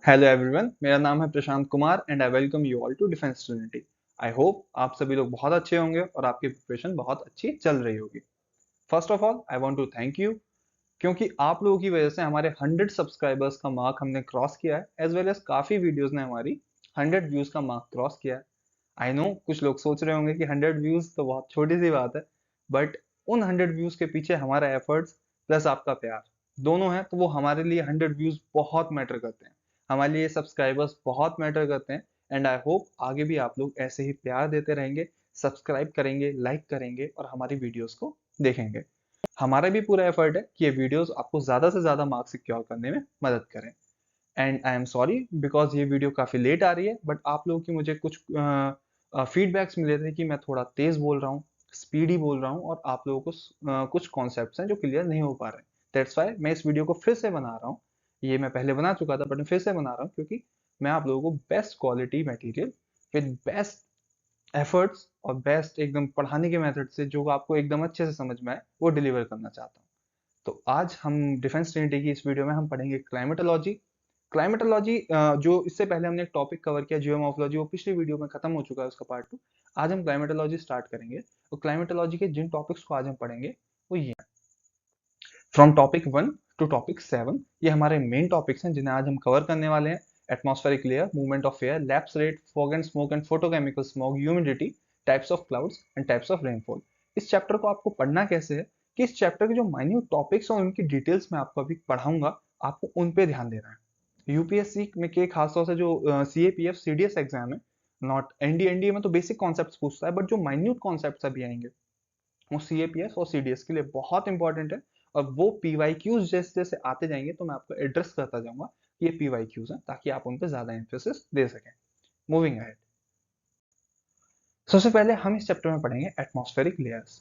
Hello everyone, मेरा नाम है Prashant Kumar and I welcome you all to Defence Trinity. I hope आप सभी लोग बहुत अच्छे होंगे और आपकी प्रिपरेशन बहुत अच्छी चल रही होगी। First of all I want to thank you, क्योंकि आप लोगों की वजह से हमारे 100 सब्सक्राइबर्स का मार्क हमने क्रॉस किया है, एज वेल एज काफ़ी वीडियोस ने हमारी 100 व्यूज़ का मार्क क्रॉस किया है। आई नो कुछ लोग सोच रहे होंगे कि 100 व्यूज़ तो बहुत छोटी सी बात है, बट उन 100 व्यूज़ के पीछे हमारा एफर्ट्स प्लस आपका प्यार दोनों है, तो वो हमारे लिए 100 व्यूज़ बहुत मैटर करते हैं, हमारे लिए सब्सक्राइबर्स बहुत मैटर करते हैं। एंड आई होप आगे भी आप लोग ऐसे ही प्यार देते रहेंगे, सब्सक्राइब करेंगे, लाइक करेंगे और हमारी वीडियोस को देखेंगे। हमारा भी पूरा एफर्ट है कि ये वीडियोस आपको ज़्यादा से ज़्यादा मार्क्स सिक्योर करने में मदद करें। And I am sorry because ये वीडियो काफ़ी लेट आ रही है, बट आप लोगों की मुझे कुछ फीडबैक्स मिले थे कि मैं थोड़ा तेज़ बोल रहा हूँ, स्पीडी बोल रहा हूँ और आप लोगों को कुछ कॉन्सेप्ट्स हैं जो क्लियर नहीं हो पा रहे हैं। दैट्स वाई मैं इस वीडियो को फिर से बना रहा हूँ। ये मैं पहले बना चुका था, बट मैं फिर से बना रहा हूँ क्योंकि मैं आप लोगों को best quality material with best efforts और बेस्ट एकदम पढ़ाने के मेथड से जो आपको एकदम अच्छे से समझ में आए वो डिलीवर करना चाहता हूँ। तो आज हम डिफेंस ट्रिनिटी की इस वीडियो में हम पढ़ेंगे क्लाइमेटोलॉजी। क्लाइमेटोलॉजी जो इससे पहले हमने एक टॉपिक कवर किया जियोमॉर्फोलॉजी, वो पिछली वीडियो में खत्म हो चुका है उसका पार्ट 2। आज हम क्लाइमेटोलॉजी स्टार्ट करेंगे और क्लाइमेटोलॉजी के जिन टॉपिक्स को आज हम पढ़ेंगे वो ये हैं, फ्रॉम टॉपिक 1 टू टॉपिक 7। ये हमारे मेन टॉपिक्स हैं जिन्हें आज हम कवर करने वाले हैं। Atmospheric layer, movement of air, lapse rate, fog and smoke and photochemical smog, humidity, types of clouds and types of rainfall. इस चैप्टर को आपको पढ़ना कैसे है कि इस चैप्टर के जो माइन्यूट टॉपिक्स हैं उनकी डिटेल्स में आपको अभी पढ़ाऊंगा, आपको उन पे ध्यान देना है। यूपीएससी में के खासतौर से जो सीएपीएफ सीडीएस एग्जाम है, नॉट एनडीए में तो बेसिक कॉन्सेप्ट्स पूछता है, बट जो माइन्यूट कॉन्सेप्ट्स अभी आएंगे वो सीएपीएस और सीडीएस के लिए बहुत इंपॉर्टेंट है। और वो पीवाईक्यूज जैसे जैसे आते जाएंगे तो मैं आपको एड्रेस करता जाऊंगा कि ये पीवाईक्यूज हैं, ताकि आप उन पर ज्यादा एम्फेसिस दे सकें। मूविंग अहेड, सबसे पहले हम इस चैप्टर में पढ़ेंगे एटमॉस्फेरिक लेयर्स।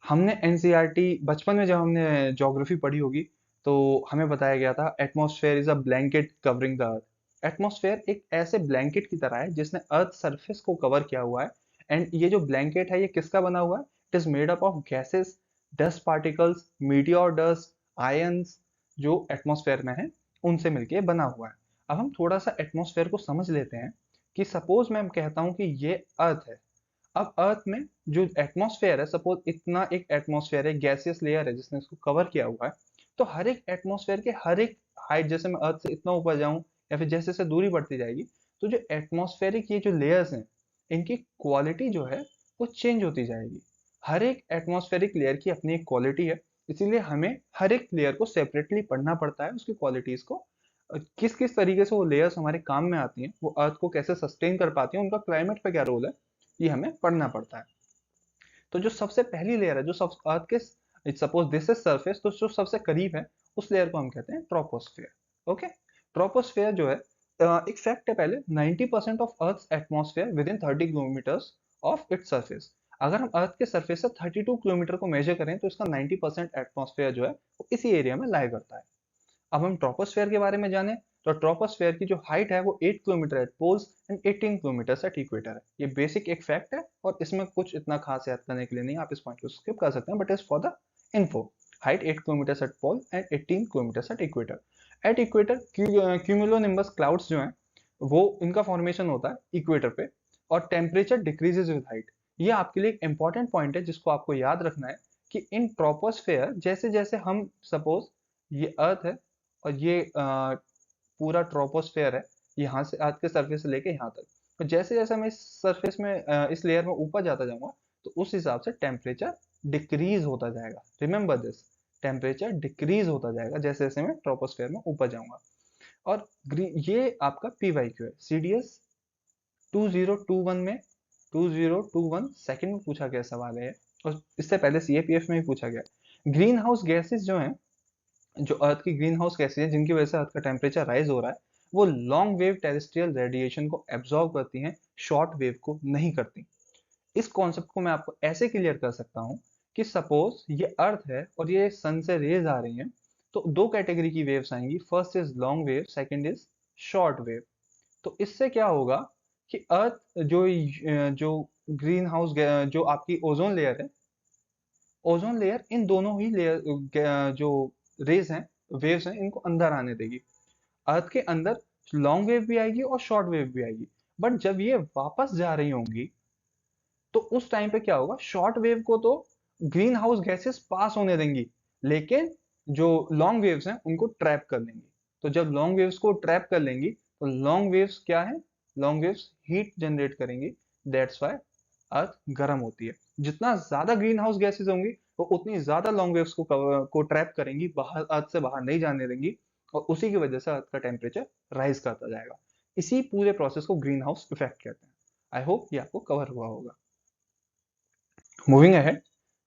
हमने एनसीईआरटी बचपन में जब हमने ज्योग्राफी पढ़ी होगी तो हमें बताया गया था atmosphere is a blanket covering the earth. Atmosphere एक ऐसे ब्लैंकेट की तरह है जिसने अर्थ सरफेस को कवर किया हुआ है। एंड ये जो ब्लैंकेट है ये किसका बना हुआ है? It is made up of gases, dust particles, meteor dust, ions, जो एटमॉस्फेयर में है उनसे मिलके बना हुआ है। अब हम थोड़ा सा एटमॉस्फेयर को समझ लेते हैं कि सपोज मैं कहता हूँ कि ये अर्थ है। अब अर्थ में जो एटमॉस्फेयर है, सपोज इतना एक एटमॉस्फेयर है, गैसियस लेयर है जिसने इसको कवर किया हुआ है, तो हर एक एटमॉस्फेयर के हर एक हाइट, जैसे मैं अर्थ से इतना ऊपर जाऊं या फिर जैसे जैसे दूरी बढ़ती जाएगी, तो जो एटमॉस्फेरिक ये जो लेयर्स हैं इनकी क्वालिटी जो है वो चेंज होती जाएगी। हर एक एटमॉस्फेरिक लेयर की अपनी एक क्वालिटी है, इसीलिए हमें हर एक लेयर को सेपरेटली पढ़ना पड़ता है, उसकी क्वालिटीज को, किस किस तरीके से वो लेयर्स हमारे काम में आती हैं, वो अर्थ को कैसे सस्टेन कर पाती हैं, उनका क्लाइमेट पे क्या रोल है, ये हमें पढ़ना पड़ता है। तो जो सबसे पहली लेयर है जो सब अर्थ के, सपोज दिस इज सरफेस, तो जो सबसे करीब है उस लेयर को हम कहते हैं ट्रोपोस्फेयर। ओके, ट्रोपोस्फेयर जो है, एक फैक्ट है पहले, 90% of earth atmosphere with in 30 kilometres of its surface. अगर हम अर्थ के सरफेस से 32 किलोमीटर को मेजर करें तो इसका 90% एटमॉस्फेयर जो है वो इसी एरिया में लाई करता है। अब हम ट्रोपोस्फेयर के बारे में जाने तो ट्रोपोस्फेयर की जो हाइट है वो 8 kilometre at poles and 18 kilometre at equator है। ये बेसिक एक फैक्ट है और इसमें कुछ इतना खास याद करने के लिए नहीं, आप इस पॉइंट को स्किप कर सकते हैं, but is for the info. Height 8 kilometre at pole and 18 kilometre at equator. At equator cumulonimbus clouds जो हैं वो इनका फॉर्मेशन होता है इक्वेटर पे, और टेम्परेचर डिक्रीजेज विद हाइट। ये आपके लिए एक इंपॉर्टेंट पॉइंट है जिसको आपको याद रखना है कि इन ट्रोपोस्फेयर जैसे जैसे हम, सपोज ये अर्थ है और ये पूरा ट्रोपोस्फेयर है, यहाँ से अर्थ के सरफेस से लेके यहाँ तक, तो जैसे जैसे मैं इस सरफेस में इस लेयर में ऊपर जाता जाऊंगा तो उस हिसाब से टेम्परेचर डिक्रीज होता जाएगा। रिमेंबर दिस, टेम्परेचर डिक्रीज होता जाएगा जैसे जैसे मैं ट्रोपोस्फेयर में ऊपर जाऊंगा। और ये आपका पीवाईक्यू है। सीडीएस 2021 में, 2021 सेकंड में पूछा गया सवाल है, और इससे पहले सीएपीएफ में भी पूछा गया। ग्रीन हाउस गैसेस जो हैं, जो अर्थ की ग्रीन हाउस गैसेज हैं जिनकी वजह से अर्थ का टेम्परेचर राइज हो रहा है, वो लॉन्ग वेव टेरेस्ट्रियल रेडिएशन को एब्जॉर्ब करती हैं, शॉर्ट वेव को नहीं करती। इस कॉन्सेप्ट को मैं आपको ऐसे क्लियर कर सकता हूँ कि सपोज ये अर्थ है और ये सन से रेज आ रही हैं, तो दो कैटेगरी की वेव्स आएंगी, first is long wave, second is short wave. तो इससे क्या होगा कि अर्थ जो ग्रीन हाउस, जो आपकी ओजोन लेयर है, ओजोन लेयर इन दोनों ही लेयर जो रेज हैं, वेव्स हैं, इनको अंदर आने देगी। अर्थ के अंदर लॉन्ग वेव भी आएगी और शॉर्ट वेव भी आएगी। बट जब ये वापस जा रही होंगी तो उस टाइम पे क्या होगा, शॉर्ट वेव को तो ग्रीन हाउस गैसेस पास होने देंगी, लेकिन जो लॉन्ग वेव्स हैं उनको ट्रैप कर लेंगी। तो जब लॉन्ग वेव्स को ट्रैप कर लेंगी तो लॉन्ग वेव्स क्या है, लॉन्ग वेव्स हीट जनरेट करेंगी। दैट्स वाई अर्थ गर्म होती है। जितना ज्यादा ग्रीन हाउस गैसेस होंगी वो उतनी ज्यादा लॉन्ग वेव्स को ट्रैप करेंगी, बाहर अर्थ से बाहर नहीं जाने देंगी, और उसी की वजह से अर्थ का टेम्परेचर राइज करता जाएगा। इसी पूरे प्रोसेस को ग्रीन हाउस इफेक्ट कहते हैं। आई होप ये आपको कवर हुआ होगा। मूविंग अहेड,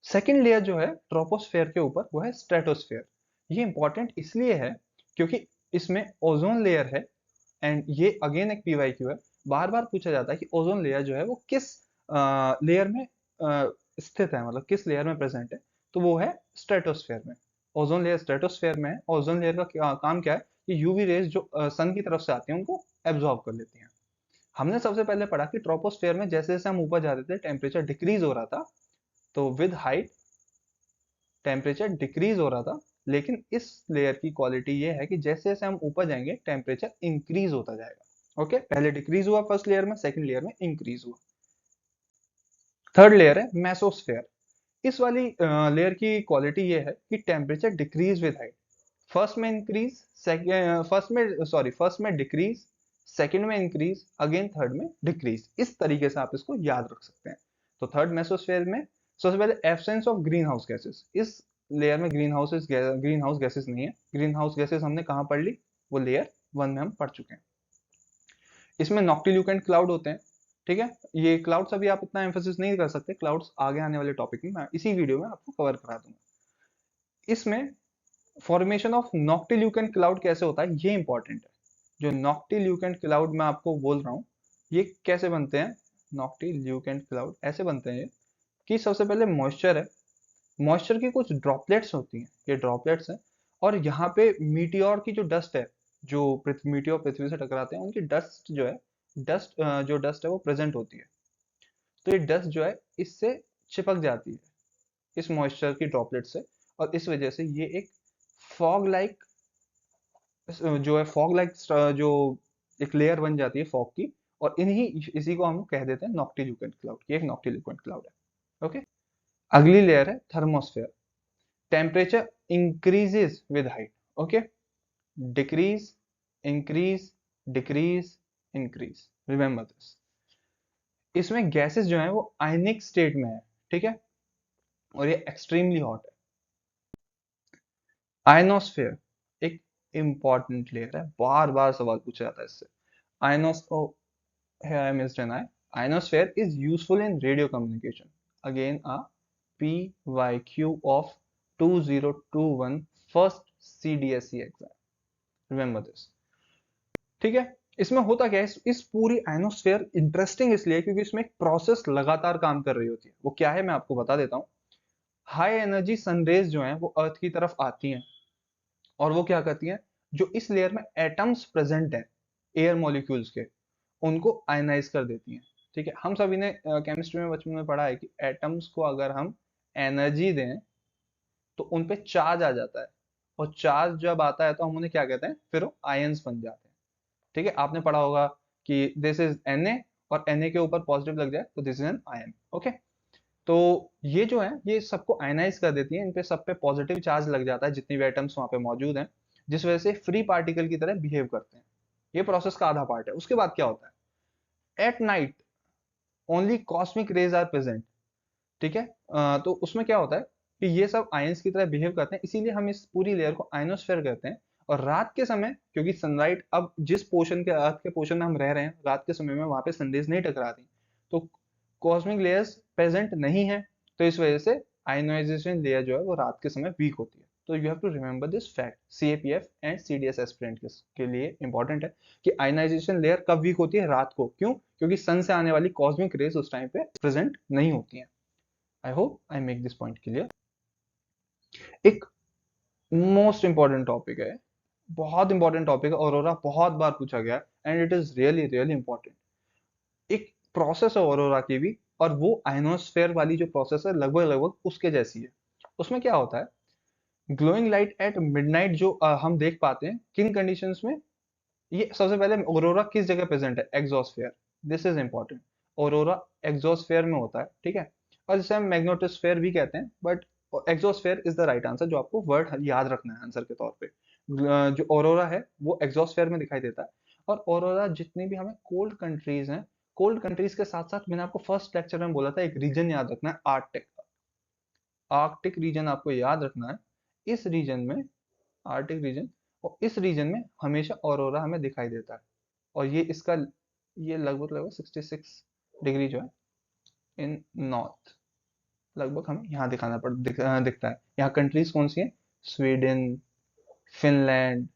सेकेंड लेयर जो है ट्रोपोस्फेयर के ऊपर वो है स्ट्रेटोस्फेयर। ये इंपॉर्टेंट इसलिए है क्योंकि इसमें ओजोन लेयर है, एंड ये अगेन एक पीवाईक्यू है। बार बार पूछा जाता है कि ओजोन लेयर जो है वो किस लेयर में स्थित है, मतलब किस लेयर में प्रेजेंट है। तो वो है स्ट्रेटोस्फेयर में। ओजोन लेयर स्ट्रेटोस्फेयर में है। ओजोन लेयर का काम क्या है, कि यूवी रेज जो सन की तरफ से आती है उनको एब्जॉर्ब कर लेती हैं। हमने सबसे पहले पढ़ा कि ट्रोपोस्फेयर में जैसे जैसे हम ऊपर जाते थे टेम्परेचर डिक्रीज हो रहा था, तो विद हाइट टेम्परेचर डिक्रीज हो रहा था। लेकिन इस लेयर की क्वालिटी ये है कि जैसे जैसे हम ऊपर जाएंगे टेम्परेचर इंक्रीज होता जाएगा। ओके, पहले डिक्रीज हुआ फर्स्ट लेयर में, सेकंड लेयर में इंक्रीज हुआ। थर्ड लेयर है मेसोस्फेयर। इस वाली लेयर की क्वालिटी ये है कि temperature decrease with height. First में इंक्रीज, फर्स्ट में डिक्रीज, सेकंड में इंक्रीज, अगेन थर्ड में डिक्रीज। इस तरीके से आप इसको याद रख सकते हैं। तो थर्ड मेसोस्फेयर में सबसे पहले absence of green house gases. इस लेयर में ग्रीन हाउस गैसेस नहीं है। ग्रीन हाउस गैसेस हमने कहाँ पढ़ ली, वो लेयर वन में हम पढ़ चुके हैं। इसमें नॉक्टिल्यूकेंट क्लाउड होते हैं। ठीक है, ये क्लाउड्स अभी आप इतना एम्फोसिस नहीं कर सकते, क्लाउड्स आगे आने वाले टॉपिक में मैं इसी वीडियो में आपको कवर करा दूंगा। इसमें फॉर्मेशन ऑफ नॉक्टिल्यूकेंट क्लाउड कैसे होता है ये इंपॉर्टेंट है। जो नॉक्टिल्यूकेंट क्लाउड मैं आपको बोल रहा हूँ ये कैसे बनते हैं। नॉक्टिल्यूकेंट क्लाउड ऐसे बनते हैं कि सबसे पहले मॉइस्चर है, मॉइस्चर की कुछ ड्रॉपलेट्स होती हैं, ये ड्रॉपलेट्स हैं। और यहाँ पे मीटियोर की जो डस्ट है, जो मीटियोर पृथ्वी से टकराते हैं उनकी डस्ट जो है, डस्ट है वो प्रेजेंट होती है। तो ये डस्ट जो है इससे चिपक जाती है इस मॉइस्चर की ड्रॉपलेट से, और इस वजह से ये एक फॉग लाइक जो है, फॉग लाइक जो एक लेयर बन जाती है फॉग की। और इसी को हम कह देते हैं नॉक्टिल्यूकेंट क्लाउड, ये एक नॉक्टिल्यूकेंट क्लाउड है। ओके, अगली लेयर है thermosphere. Temperature increases with height. Okay, decrease, increase, decrease, increase, remember this. इसमें गैसेस जो है वो आयनिक स्टेट में है। ठीक है, और ये एक्सट्रीमली हॉट है। आयनोस्फेयर एक इंपॉर्टेंट लेयर है, बार बार सवाल पूछा जाता है इससे। Ainos O here I missed an I. Ionosphere is useful in radio communication. Again a PYQ of 2021 first CDSE exam. Remember this. ठीक है, इसमें होता क्या है, इस पूरी आयनोस्फेयर इंटरेस्टिंग इसलिए क्योंकि इसमें एक प्रोसेस लगातार काम कर रही होती है। वो क्या है मैं आपको बता देता हूँ। हाई एनर्जी सनरेज जो है वो अर्थ की तरफ आती हैं, और वो क्या करती हैं, जो इस लेयर में एटम्स प्रेजेंट हैं एयर मॉलिक्यूल्स के, उनको आयनाइज कर देती हैं। ठीक है, हम सभी ने केमिस्ट्री में बचपन में पढ़ा है कि एटम्स को अगर हम एनर्जी दें तो उन पे चार्ज आ जाता है, और चार्ज जब आता है तो हम उन्हें क्या कहते हैं, फिर वो आयंस बन जाते हैं। ठीक है, आपने पढ़ा होगा कि दिस इज Na, और Na के ऊपर पॉजिटिव लग जाए तो this is an ion. Okay, तो ये जो है ये सबको आयनाइज कर देती है, इन पे सब पे पॉजिटिव चार्ज लग जाता है जितनी भी एटम्स वहां पे मौजूद हैं, जिस वजह से फ्री पार्टिकल की तरह बिहेव करते हैं। ये प्रोसेस का आधा पार्ट है। उसके बाद क्या होता है, at night only cosmic rays are present. ठीक है, तो उसमें क्या होता है कि ये सब आयंस की तरह बिहेव करते हैं, इसीलिए हम इस पूरी लेयर को आयनोस्फेयर कहते हैं। और रात के समय क्योंकि सनलाइट अब जिस पोर्शन के अर्थ के पोर्शन में हम रह रहे हैं, रात के समय में वहां पे सनरेज नहीं टकराती, तो कॉस्मिक लेयर्स प्रेजेंट नहीं है, तो इस वजह से आयनाइजेशन लेयर जो है वो रात के समय वीक होती है। तो you have to remember this fact, CAPF and CDS aspirant के लिए इंपॉर्टेंट है कि आयनाइजेशन लेयर कब वीक होती है, रात को। क्यों, क्योंकि सन से आने वाली कॉस्मिक रेज उस टाइम पे प्रेजेंट नहीं होती हैं। I hope I make this point clear. एक मोस्ट इंपॉर्टेंट टॉपिक है, बहुत इंपॉर्टेंट टॉपिक है, ऑरोरा बहुत बार पूछा गया है and it is really really important. एक प्रोसेस है ऑरोरा की भी, और वो आयनोस्फेयर वाली जो प्रोसेस है लगभग लगभग उसके जैसी है। उसमें क्या होता है, ग्लोइंग लाइट एट मिडनाइट जो हम देख पाते हैं किन कंडीशंस में, ये सबसे पहले ऑरोरा किस जगह प्रेजेंट है, exosphere, this is important. Aurora exosphere में होता है, ठीक है। और जिसे हम मैग्नेटोस्फेयर भी कहते हैं, but exosphere is the right answer, जो आपको वर्ड याद रखना है आंसर के तौर पे। जो ऑरोरा है वो एक्सोस्फेयर में दिखाई देता है। और ऑरोरा जितनी भी हमें कोल्ड कंट्रीज हैं, कोल्ड कंट्रीज के साथ साथ मैंने आपको फर्स्ट लेक्चर में बोला था एक रीजन याद रखना है, आर्कटिक। आर्कटिक रीजन आपको याद रखना है। इस रीजन में, आर्कटिक रीजन, और इस रीजन में हमेशा ऑरोरा हमें दिखाई देता है। और ये इसका, ये लगभग लगभग 66 डिग्री जो है इन नॉर्थ, लगभग हमें यहाँ दिखता है। यहाँ कंट्रीज कौन सी हैं, स्वीडन, फिनलैंड,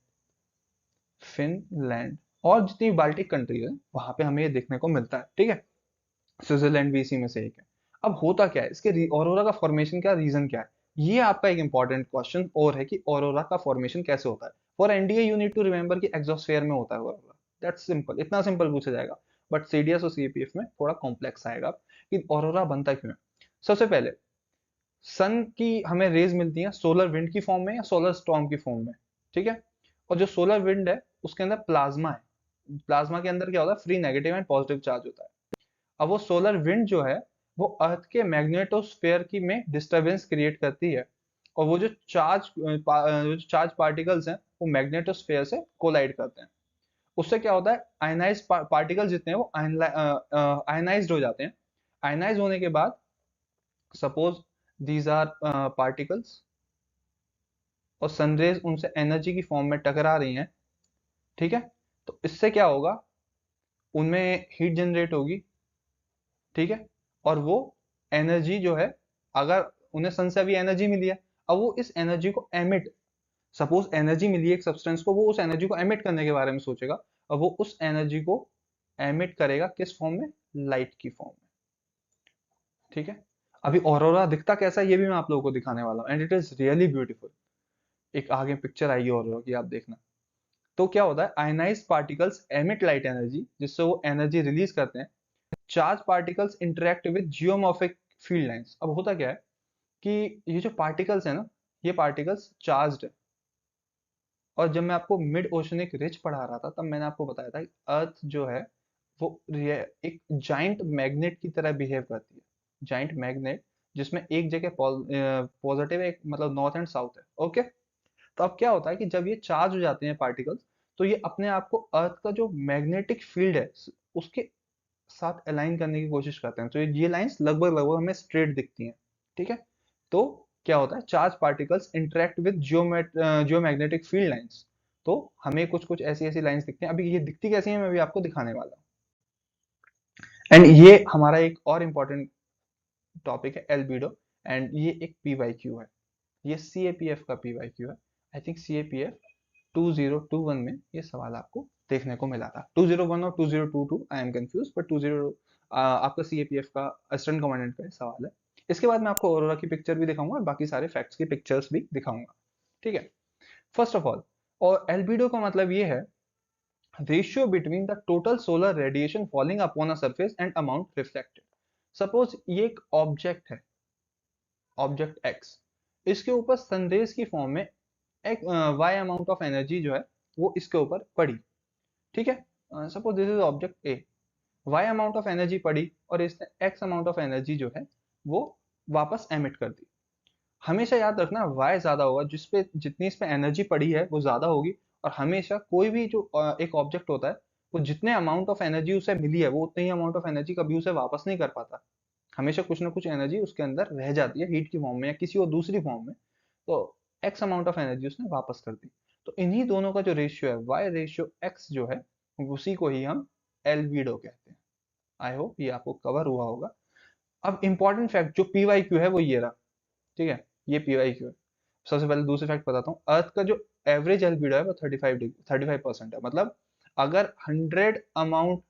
फिनलैंड और जितनी बाल्टिक कंट्री है वहां पे हमें ये देखने को मिलता है, ठीक है। स्विट्जरलैंड भी इसी में से एक है। अब होता क्या है, इसके ऑरोरा का फॉर्मेशन का रीजन क्या है, ये आपका एक इंपॉर्टेंट क्वेश्चन और है कि ऑरोरा का फॉर्मेशन कैसे होता है। For NDA you need to remember कि एक्सोस्फेयर में होता है ऑरोरा, दैट्स सिंपल, इतना सिंपल पूछा जाएगा। बट सीडीएस और सीएपीएफ में थोड़ा कॉम्प्लेक्स आएगा कि ऑरोरा बनता क्यों है। सबसे पहले सन की हमें रेज मिलती है सोलर विंड की फॉर्म में या सोलर स्टॉर्म की फॉर्म में, ठीक है। और जो सोलर विंड है उसके अंदर प्लाज्मा है, प्लाज्मा के अंदर क्या होता है, free negative and positive charge होता है। अब वो सोलर विंड जो है वो अर्थ के मैग्नेटोस्फेयर की में डिस्टरबेंस क्रिएट करती है। और वो जो चार्ज पार्टिकल्स हैं वो मैग्नेटोस्फेयर से कोलाइड करते हैं। उससे क्या होता है, आयनाइज पार्टिकल्स जितने हैं वो आयनाइज्ड हो जाते हैं। आयनाइज होने के बाद, सपोज दीज आर पार्टिकल्स, और सनरेज उनसे एनर्जी की फॉर्म में टकरा रही हैं, ठीक है। तो इससे क्या होगा, उनमें हीट जनरेट होगी, ठीक है। और वो एनर्जी जो है, अगर उन्हें सन से अभी एनर्जी मिली है, अब वो इस एनर्जी को एमिट, सपोज एनर्जी मिली है एक सब्सटेंस को, वो उस एनर्जी को एमिट करने के बारे में सोचेगा। और वो उस एनर्जी को एमिट करेगा किस फॉर्म में, लाइट की फॉर्म में, ठीक है। अभी ऑरोरा दिखता कैसा है ये भी मैं आप लोगों को दिखाने वाला हूँ, and it is really beautiful. एक आगे पिक्चर आएगी ऑरोरा की, आप देखना। तो क्या होता है, ionised particles emit light energy, जिससे वो एनर्जी रिलीज करते हैं। Charge particles interact with geomorphic field lines. अब होता क्या है कि ये जो पार्टिकल्स है ना, ये पार्टिकल्स चार्ज्ड है। और जब मैं आपको मिड ओशनिक रिज पढ़ा रहा था तब मैंने आपको बताया था कि अर्थ जो है वो एक जाइंट मैग्नेट की तरह बिहेव करती है, जाइंट मैग्नेट, जिसमें एक जगह पॉजिटिव है, एक मतलब नॉर्थ एंड साउथ है, ओके। तो अब क्या होता है कि जब ये चार्ज हो जाते हैं पार्टिकल्स, तो ये अपने आप को अर्थ का जो मैग्नेटिक फील्ड है उसके साथ अलाइन करने की कोशिश करते हैं। तो ये लाइंस लगभग लगभग हमें स्ट्रेट दिखती हैं, ठीक है। तो क्या होता है, charge particles interact with geomagnetic field lines. तो हमें कुछ कुछ ऐसी ऐसी लाइंस दिखती हैं। अभी ये दिखती कैसी है मैं भी आपको दिखाने वाला हूँ। एंड ये हमारा एक और इम्पोर्टेंट टॉपिक है, एल्बिडो। एंड ये एक पीवाईक्यू है, ये सीएपीएफ का पीवाईक्यू है। आई थिंक सीएपीएफ 2021 में ये सवाल आपको देखने को मिला था। 201 और 2022 आई एम कंफ्यूज, बट 20 आपका सीएपीएफ का असिस्टेंट कमांडेंट का सवाल है। इसके बाद मैं आपको ऑरोरा की पिक्चर भी दिखाऊंगा और बाकी सारे फैक्ट्स की पिक्चर्स भी दिखाऊंगा, ठीक है। फर्स्ट ऑफ ऑल, और एल्बिडो का मतलब ये है, ratio between the total solar radiation falling upon a surface and amount reflected. Suppose ये एक ऑब्जेक्ट है, ऑब्जेक्ट एक्स, इसके ऊपर सनरेज की फॉर्म में एक वाई अमाउंट ऑफ एनर्जी जो है वो इसके ऊपर पड़ी, ठीक है। Suppose this is object A, Y amount of energy पड़ी और इसने एक्स अमाउंट ऑफ एनर्जी जो है वो वापस एमिट कर दी। हमेशा याद रखना वाई ज्यादा होगा, जिसपे जितनी इस पे एनर्जी पड़ी है वो ज्यादा होगी। और हमेशा कोई भी जो एक ऑब्जेक्ट होता है, वो जितने अमाउंट ऑफ एनर्जी उसे मिली है वो उतनी ही अमाउंट ऑफ एनर्जी कभी उसे वापस नहीं कर पाता। हमेशा कुछ ना कुछ एनर्जी उसके अंदर रह जाती है, हीट की फॉर्म में या किसी और दूसरी फॉर्म में। तो एक्स अमाउंट ऑफ एनर्जी उसने वापस कर दी। तो इन्हीं दोनों का जो रेशियो है, वाई रेशियो एक्स जो है, उसी को ही हम एल्बिडो कहते हैं। आई होप ये आपको कवर हुआ होगा। अब इंपॉर्टेंट फैक्ट जो पीवाई क्यू है वो ये रहा, ठीक है। ये पीवाई क्यू है। सबसे पहले दूसरे फैक्ट बताता हूँ, अर्थ का जो एवरेज एल्बिडो है वो 35% है। मतलब अगर 100 अमाउंट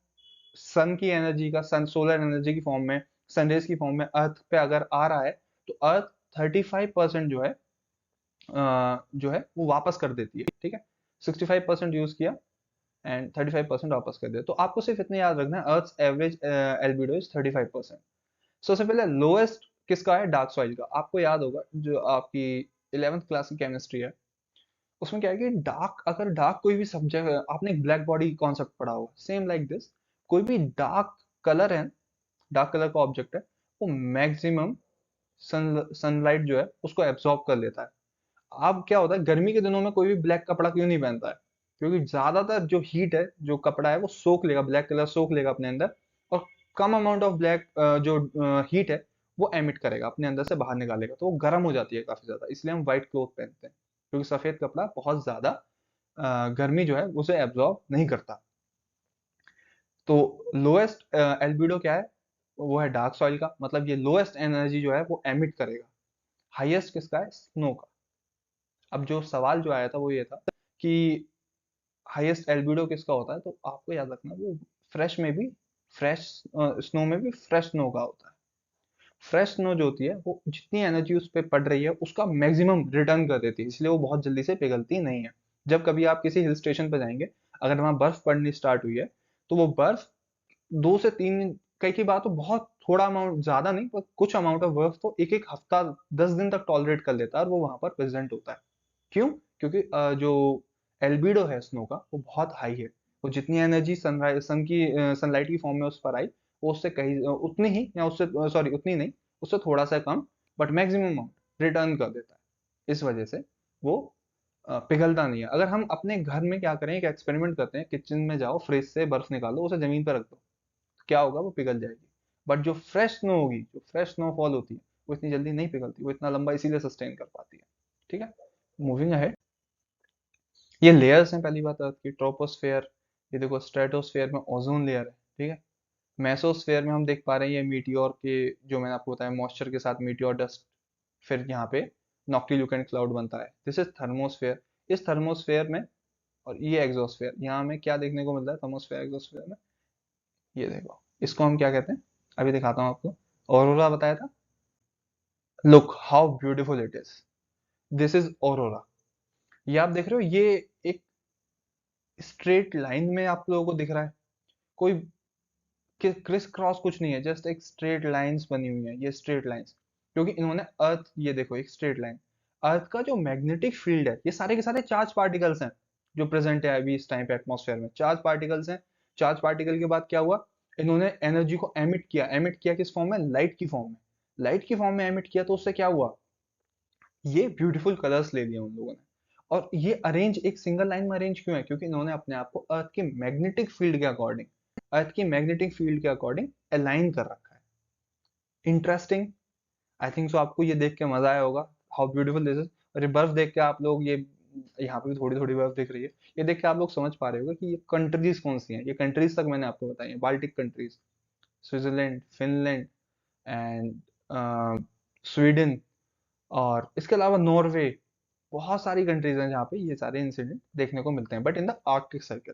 सन की एनर्जी का, सन सोलर एनर्जी की फॉर्म में, सनरेज की फॉर्म में अर्थ पे अगर आ रहा है, तो अर्थ 35% जो है वो वापस कर देती है, ठीक है। 65% यूज किया एंड 35% वापस कर दिया। तो आपको सिर्फ इतना याद रखना है, अर्थ एवरेज एल्बिडो इज 35%। सबसे पहले लोएस्ट किसका है, डार्क सॉइल का। आपको याद होगा जो आपकी 11th क्लास की केमिस्ट्री है उसमें क्या है कि अगर डार्क कोई भी सब्जेक्ट, आपने ब्लैक बॉडी कॉन्सेप्ट पढ़ा होगा, सेम लाइक दिस, कोई भी डार्क कलर है, डार्क कलर का ऑब्जेक्ट है, वो मैक्सिमम सनलाइट जो है उसको एब्जॉर्ब कर लेता है। अब क्या होता है, गर्मी के दिनों में कोई भी ब्लैक कपड़ा क्यों नहीं पहनता है? क्योंकि ज्यादातर जो हीट है, जो कपड़ा है वो सोख लेगा, ब्लैक कलर सोख लेगा अपने अंदर, और कम अमाउंट ऑफ ब्लैक जो हीट है वो एमिट करेगा, अपने अंदर से बाहर निकालेगा, तो वो गर्म हो जाती है काफी ज्यादा, इसलिए हम व्हाइट क्लोथ पहनते हैं, क्योंकि सफेद कपड़ा बहुत ज्यादा गर्मी जो है उसे एब्जॉर्ब नहीं करता। तो लोएस्ट एल्बिडो क्या है? वो है डार्क सॉइल का, मतलब ये लोएस्ट एनर्जी जो है वो एमिट करेगा। हाईएस्ट किसका है? स्नो का। अब जो सवाल जो आया था वो ये था कि हाईएस्ट एल्बिडो किसका होता है, तो आपको याद रखना वो फ्रेश में भी, फ्रेश स्नो में भी फ्रेश स्नो का होता है। फ्रेश स्नो जो होती है वो जितनी एनर्जी उस पर पड़ रही है उसका मैक्सिमम रिटर्न कर देती है, इसलिए वो बहुत जल्दी से पिघलती नहीं है। जब कभी आप किसी हिल स्टेशन पर जाएंगे, अगर वहां बर्फ पड़नी स्टार्ट हुई है, तो वो बर्फ 2 से 3, कई की बात तो बहुत थोड़ा अमाउंट, ज्यादा नहीं पर कुछ अमाउंट ऑफ बर्फ तो एक एक हफ्ता, 10 दिन तक टॉलरेट कर लेता है, और वो वहां पर प्रेजेंट होता है। क्यों? क्योंकि जो एल्बिडो है स्नो का वो बहुत हाई है। वो जितनी एनर्जी सनलाइट की फॉर्म में उस पर आई, वो उससे कहीं उतनी ही, या उससे सॉरी उतनी नहीं, उससे थोड़ा सा कम, बट मैक्सिमम अमाउंट रिटर्न कर देता है। इस वजह से वो पिघलता नहीं है। अगर हम अपने घर में क्या करें, एक एक्सपेरिमेंट करते हैं, किचन में जाओ, फ्रिज से बर्फ निकालो, उसे जमीन पर रख दो, क्या होगा? वो पिघल जाएगी। बट जो फ्रेश स्नो होगी, जो फ्रेश स्नोफॉल होती है, वो इतनी जल्दी नहीं पिघलती, वो इतना लंबा इसीलिए सस्टेन कर पाती है। ठीक है, मूविंग अहेड। ये लेयर्स हैं, पहली बात अर्थ की, ट्रोपोस्फेयर, ये देखो स्ट्रेटोस्फेयर में ओजोन लेयर है, ठीक है। मेसोस्फेयर में हम देख पा रहे हैं ये मीटियोर के, जो मैंने आपको बताया, मॉइस्चर के साथ मीटियोर डस्ट, फिर यहाँ पे नॉक्टिल्यूकेंट क्लाउड बनता है। This is thermosphere. इस थर्मोस्फेयर में, और ये एग्जोस्फेयर, यहाँ हमें क्या देखने को मिलता है थर्मोस्फेयर एग्जोस्फेयर में? ये देखो, इसको हम क्या कहते हैं, अभी दिखाता हूँ आपको। ऑरोरा बताया था। Look how beautiful it is, this is aurora. ये आप देख रहे हो, ये एक स्ट्रेट लाइन में आप लोगों को दिख रहा है, कोई क्रिस क्रॉस कुछ नहीं है, जस्ट एक स्ट्रेट लाइंस बनी हुई है, ये स्ट्रेट लाइंस, क्योंकि इन्होंने अर्थ, ये देखो एक स्ट्रेट लाइन, अर्थ का जो मैग्नेटिक फील्ड है, ये सारे के सारे चार्ज पार्टिकल्स हैं, जो प्रेजेंट है अभी इस टाइम पे एटमॉस्फेयर में, चार्ज पार्टिकल्स हैं। चार्ज पार्टिकल के बाद क्या हुआ? इन्होंने एनर्जी को एमिट किया। एमिट किया किस फॉर्म में? लाइट की फॉर्म में। लाइट की फॉर्म में एमिट किया, तो उससे क्या हुआ? ये ब्यूटीफुल कलर्स ले लिए उन लोगों ने। और ये अरेंज एक सिंगल लाइन में अरेंज क्यों है? क्योंकि इन्होंने अपने आप को अर्थ के मैग्नेटिक फील्ड के अकॉर्डिंग, अर्थ की मैग्नेटिक फील्ड के अकॉर्डिंग अलाइन कर रखा है। इंटरेस्टिंग। आई थिंक सो आपको ये देख के मजा आया होगा, हाउ ब्यूटीफुल दिस इज। और ये बर्फ देख के आप लोग, ये यहाँ पे भी थोड़ी थोड़ी बर्फ दिख रही है, ये देख के आप लोग समझ पा रहे होगे कि ये कंट्रीज कौन सी हैं। ये कंट्रीज तक मैंने आपको बताई है, Baltic countries, Switzerland, Finland, and Sweden, और इसके अलावा नॉर्वे। बहुत सारी कंट्रीज हैं जहाँ पे ये सारे इंसिडेंट देखने को मिलते हैं, but in the Arctic circle.